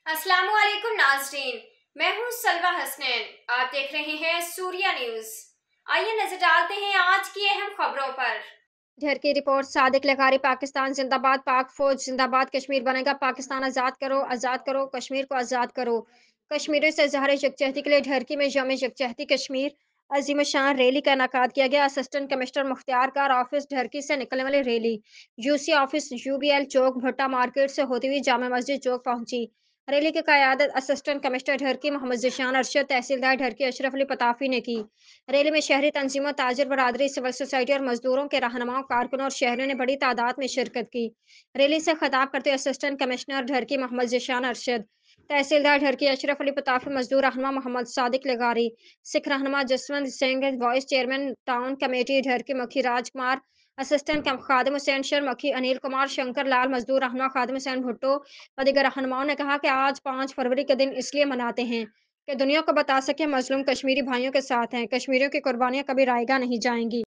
अस्सलाम वालेकुम नाज़रीन, मैं हूँ सलवा हसनैन। आप देख रहे हैं सूर्या न्यूज़। आइए नजर डालते हैं आज की अहम खबरों पर। घर की रिपोर्ट सादिक लगारी पाकिस्तान जिंदाबाद पाक फौज जिंदाबाद कश्मीर बनेगा पाकिस्तान आज़ाद करो कश्मीर को आज़ाद करो। कश्मीरियों से इज़हार यकजहती के लिए ढरकी में यौम यकजहती कश्मीर अजीम शान रैली का इनकाद किया गया। Assistant commissioner Mukhtiar car office ढरकी से निकलने वाली रैली यूसी ऑफिस यूबीएल चौक भुट्टा मार्केट से होती हुई जामा मस्जिद चौक पहुंची। रैली की क़यादत असिस्टेंट कमिश्नर ढरकी मोहम्मद ज़िशान अरशद तहसीलदार ढरकी अशरफ अली पताफी ने की। रैली में शहरी तंजीमों ताजिर बरादरी सिविल सोसाइटी और मजदूरों के रहनुमाओं कारकुनों और शहरियों ने बड़ी तादाद में शिरकत की। रैली से खिताब करते हुए असिस्टेंट कमिश्नर ढरकी मोहम्मद ज़िशान अरशद तहसीलदार ढरकी अशरफ अली पताफी मजदूर रहनुमा मोहम्मद सादिक लगारी सिख रहनुमा Jaswant Singh vice chairman town committee Daharki Makhi Rajkumar assistant Khadim Hussain Shar Makhi Anil Kumar Shankar Lal मजदूर रहनुमा खादिम हुसैन भुट्टो व दीगर रहनुमाओं ने कहा कि आज 5 फरवरी के दिन इसलिए मनाते हैं कि दुनिया को बता सके मजलूम कश्मीरी भाइयों के साथ हैं। कश्मीरियों की कुर्बानियां कभी रायगा नहीं जाएंगी।